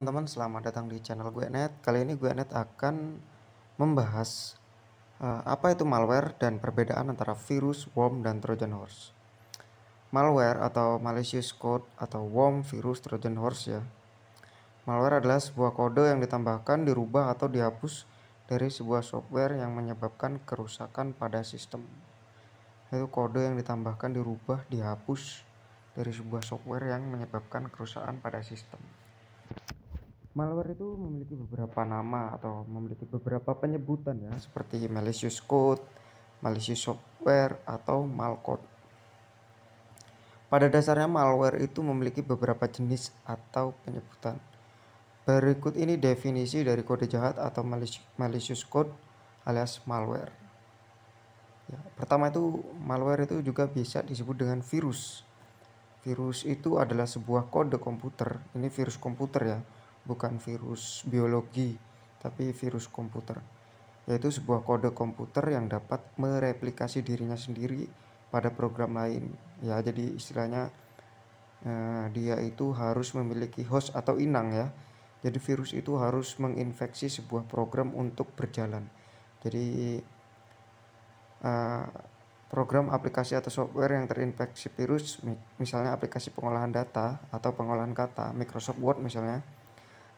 Teman-teman, selamat datang di channel gue Net. Kali ini gue Net akan membahas apa itu malware dan perbedaan antara virus, worm, dan Trojan horse. Malware atau malicious code atau worm, virus, Trojan horse ya. Malware adalah sebuah kode yang ditambahkan, dirubah atau dihapus dari sebuah software yang menyebabkan kerusakan pada sistem. Itu kode yang ditambahkan, dirubah, dihapus dari sebuah software yang menyebabkan kerusakan pada sistem. Malware itu memiliki beberapa nama atau memiliki beberapa penyebutan ya, seperti malicious code, malicious software, atau malcode. Pada dasarnya malware itu memiliki beberapa jenis atau penyebutan. Berikut ini definisi dari kode jahat atau malicious code alias malware. Ya, pertama itu malware itu juga bisa disebut dengan virus. Virus itu adalah sebuah kode komputer. Ini virus komputer ya, bukan virus biologi, tapi virus komputer. Yaitu sebuah kode komputer yang dapat mereplikasi dirinya sendiri pada program lain. Ya, jadi istilahnya dia itu harus memiliki host atau inang ya. Jadi virus itu harus menginfeksi sebuah program untuk berjalan. Jadi program aplikasi atau software yang terinfeksi virus, misalnya aplikasi pengolahan data atau pengolahan kata, Microsoft Word misalnya,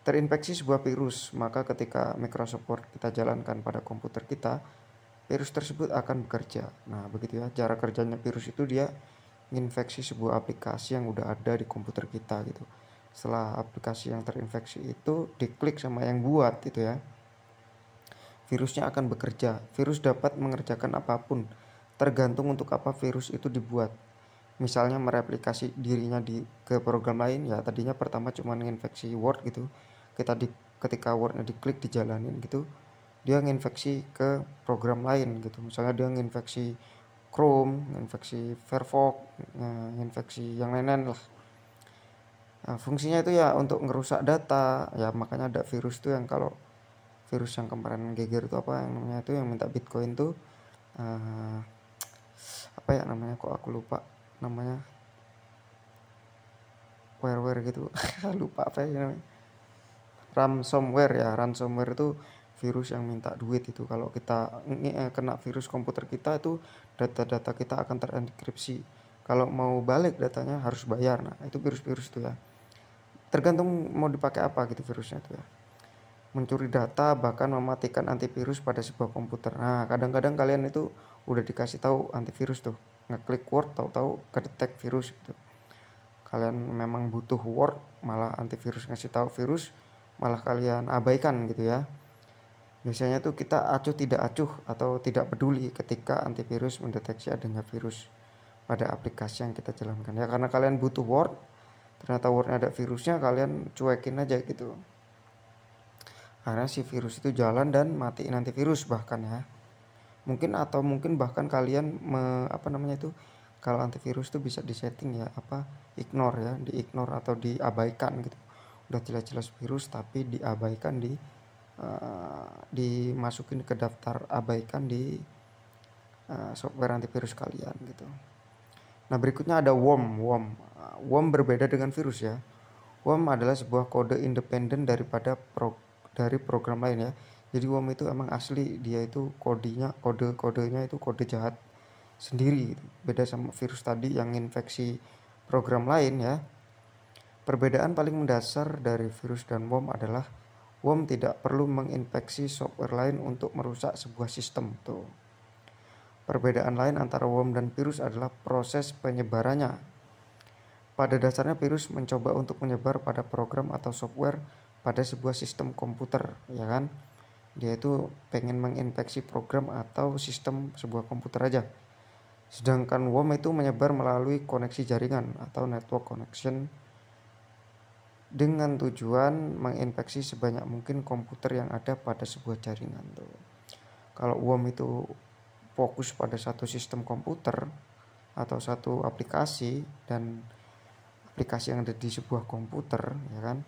terinfeksi sebuah virus, maka ketika Microsoft Word kita jalankan pada komputer kita, virus tersebut akan bekerja. Nah, begitu ya, cara kerjanya virus itu dia menginfeksi sebuah aplikasi yang udah ada di komputer kita gitu. Setelah aplikasi yang terinfeksi itu diklik sama yang buat itu ya, virusnya akan bekerja. Virus dapat mengerjakan apapun, tergantung untuk apa virus itu dibuat. Misalnya mereplikasi dirinya ke program lain ya, tadinya pertama cuma nginfeksi Word gitu. Ketika Wordnya diklik dijalanin gitu, dia nginfeksi ke program lain gitu. Misalnya dia nginfeksi Chrome, nginfeksi Firefox, nginfeksi yang lain-lain lah. Nah, fungsinya itu ya untuk ngerusak data ya, makanya ada virus tuh yang kalau virus yang kemarin geger itu apa yang namanya itu yang minta Bitcoin tuh apa ya namanya, kok aku lupa namanya, ware gitu. Lupa apa ya namanya, ransomware ya. Ransomware itu virus yang minta duit itu. Kalau kita kena virus komputer kita itu data-data kita akan terenkripsi. Kalau mau balik datanya harus bayar. Nah, itu virus-virus itu ya. Tergantung mau dipakai apa gitu virusnya itu ya. Mencuri data, bahkan mematikan antivirus pada sebuah komputer. Nah, kadang-kadang kalian itu udah dikasih tahu antivirus tuh, ngeklik Word tahu-tahu kedetek virus gitu. Kalian memang butuh Word, malah antivirus ngasih tahu virus, malah kalian abaikan gitu ya. Biasanya tuh kita acuh tidak acuh atau tidak peduli ketika antivirus mendeteksi adanya virus pada aplikasi yang kita jalankan ya, karena kalian butuh Word, ternyata Wordnya ada virusnya, kalian cuekin aja gitu. Karena si virus itu jalan dan matiin antivirus bahkan ya. Mungkin bahkan kalian apa namanya itu, kalau antivirus itu bisa disetting ya, apa, ignore ya, di-ignore atau diabaikan gitu. Udah jelas-jelas virus tapi diabaikan, dimasukin ke daftar abaikan di software antivirus kalian gitu. Nah, berikutnya ada worm. Worm berbeda dengan virus ya. Worm adalah sebuah kode independen dari program lain ya. Jadi worm itu emang asli, dia itu kodenya itu kode jahat sendiri gitu. Beda sama virus tadi yang infeksi program lain ya. Perbedaan paling mendasar dari virus dan worm adalah worm tidak perlu menginfeksi software lain untuk merusak sebuah sistem tuh. Perbedaan lain antara worm dan virus adalah proses penyebarannya. Pada dasarnya virus mencoba untuk menyebar pada program atau software pada sebuah sistem komputer, ya kan? Dia itu pengen menginfeksi program atau sistem sebuah komputer aja. Sedangkan worm itu menyebar melalui koneksi jaringan atau network connection dengan tujuan menginfeksi sebanyak mungkin komputer yang ada pada sebuah jaringan tuh. Kalau worm itu fokus pada satu sistem komputer atau satu aplikasi dan aplikasi yang ada di sebuah komputer, ya kan?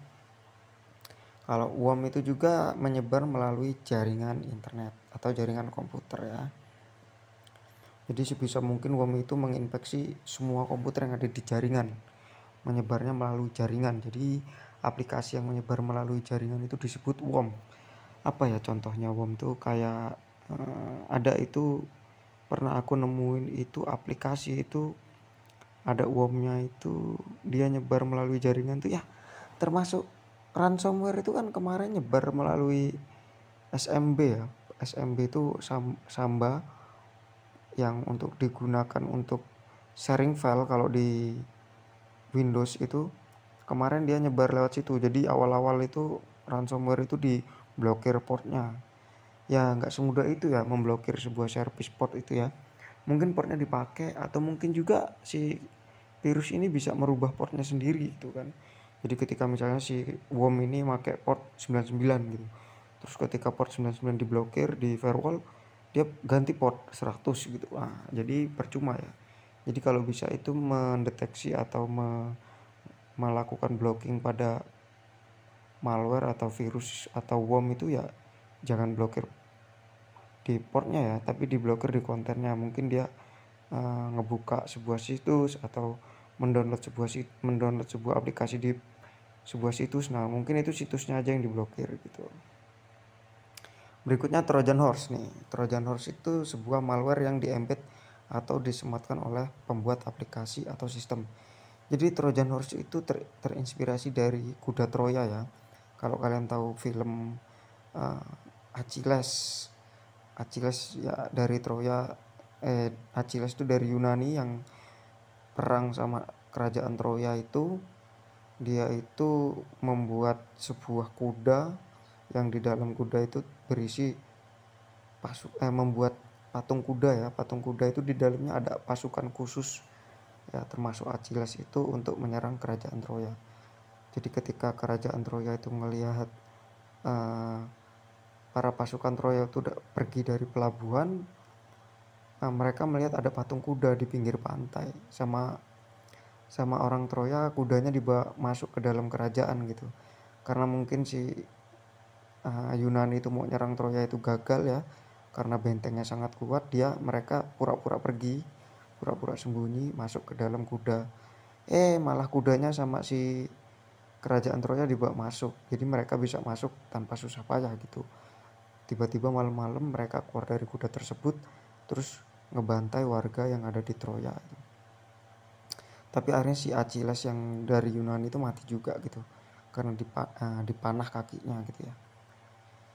Kalau worm itu juga menyebar melalui jaringan internet atau jaringan komputer ya. Jadi sebisa mungkin worm itu menginfeksi semua komputer yang ada di jaringan, menyebarnya melalui jaringan. Jadi aplikasi yang menyebar melalui jaringan itu disebut worm. Apa ya contohnya worm tuh kayak ada itu pernah aku nemuin itu aplikasi itu ada wormnya itu dia nyebar melalui jaringan tuh ya, termasuk ransomware itu kan kemarin nyebar melalui SMB ya. SMB itu Samba yang untuk digunakan untuk sharing file kalau di Windows itu kemarin dia nyebar lewat situ. Jadi awal-awal itu ransomware itu diblokir portnya. Ya nggak semudah itu ya memblokir sebuah service port itu ya. Mungkin portnya dipakai atau mungkin juga si virus ini bisa merubah portnya sendiri gitu kan. Jadi ketika misalnya si worm ini pakai port 99 gitu. Terus ketika port 99 diblokir di firewall, dia ganti port 100 gitu. Nah, jadi percuma ya. Jadi kalau bisa itu mendeteksi atau melakukan blocking pada malware atau virus atau worm itu ya jangan blokir di portnya ya, tapi diblokir di kontennya. Mungkin dia ngebuka sebuah situs atau mendownload sebuah aplikasi di sebuah situs. Nah, mungkin itu situsnya aja yang diblokir gitu. Berikutnya Trojan Horse nih. Trojan Horse itu sebuah malware yang diembed atau disematkan oleh pembuat aplikasi atau sistem. Jadi Trojan Horse itu terinspirasi dari kuda Troya ya. Kalau kalian tahu film Achilles, Achilles ya dari Troya, Achilles itu dari Yunani yang perang sama kerajaan Troya itu. Dia itu membuat sebuah kuda yang di dalam kuda itu berisi membuat patung kuda ya. Patung kuda itu di dalamnya ada pasukan khusus ya, termasuk Achilles itu untuk menyerang kerajaan Troya. Jadi ketika kerajaan Troya itu melihat para pasukan Troya itu udah pergi dari pelabuhan, mereka melihat ada patung kuda di pinggir pantai. Sama orang Troya, kudanya dibawa masuk ke dalam kerajaan gitu. Karena mungkin si Yunani itu mau nyerang Troya itu gagal ya, karena bentengnya sangat kuat. Mereka pura-pura pergi, pura-pura sembunyi masuk ke dalam kuda. Malah kudanya sama si kerajaan Troya dibawa masuk. Jadi mereka bisa masuk tanpa susah payah gitu. Tiba-tiba malam-malam mereka keluar dari kuda tersebut, terus ngebantai warga yang ada di Troya. Tapi akhirnya si Achilles yang dari Yunani itu mati juga gitu, karena dipanah kakinya gitu ya.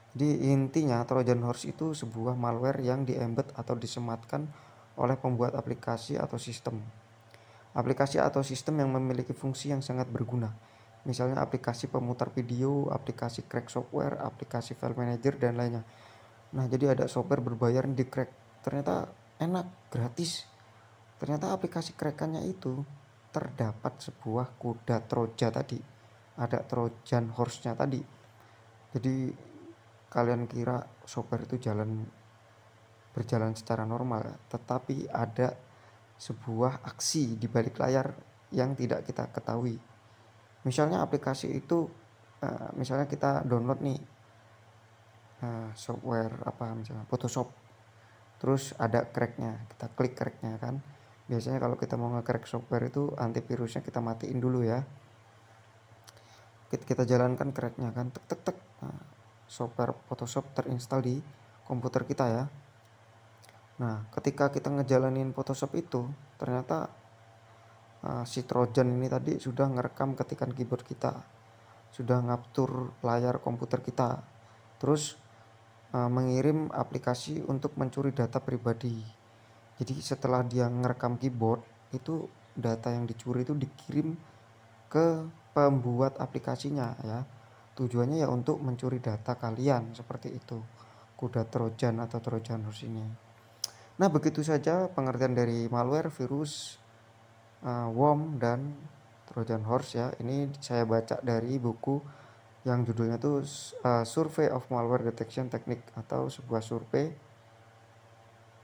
Jadi intinya Trojan Horse itu sebuah malware yang diembed atau disematkan oleh pembuat aplikasi atau sistem. Aplikasi atau sistem yang memiliki fungsi yang sangat berguna. Misalnya aplikasi pemutar video, aplikasi crack software, aplikasi file manager dan lainnya. Nah, jadi ada software berbayar di crack. Ternyata enak, gratis. Ternyata aplikasi crackannya itu terdapat sebuah kuda Troja tadi. Ada Trojan Horse-nya tadi. Jadi kalian kira software itu berjalan secara normal ya, tetapi ada sebuah aksi di balik layar yang tidak kita ketahui. Misalnya aplikasi itu misalnya kita download nih software apa misalnya Photoshop, terus ada cracknya, kita klik cracknya kan. Biasanya kalau kita mau nge-crack software itu antivirusnya kita matiin dulu ya, kita jalankan cracknya kan, tek tek tek. Nah, software Photoshop terinstall di komputer kita ya. Nah, ketika kita ngejalanin Photoshop itu, ternyata si Trojan ini tadi sudah ngerekam ketikan keyboard kita, sudah ngaptur layar komputer kita, terus mengirim aplikasi untuk mencuri data pribadi. Jadi setelah dia ngerekam keyboard, itu data yang dicuri itu dikirim ke pembuat aplikasinya ya. Tujuannya ya untuk mencuri data kalian, seperti itu. Kuda Trojan atau Trojan Horse ini. Nah, begitu saja pengertian dari malware, virus, worm dan Trojan Horse ya. Ini saya baca dari buku yang judulnya tuh Survey of Malware Detection Technique, atau sebuah survei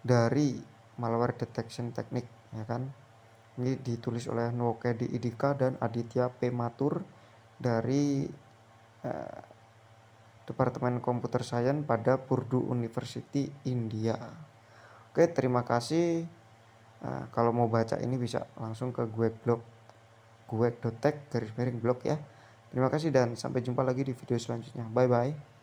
dari malware detection technique ya kan. Ini ditulis oleh Nwokedi Idika dan Aditya P. Mathur dari Departemen Computer Science pada Purdue University, India. Oke, terima kasih. Kalau mau baca ini bisa langsung ke guek.tech _blog ya. Terima kasih dan sampai jumpa lagi di video selanjutnya. Bye bye.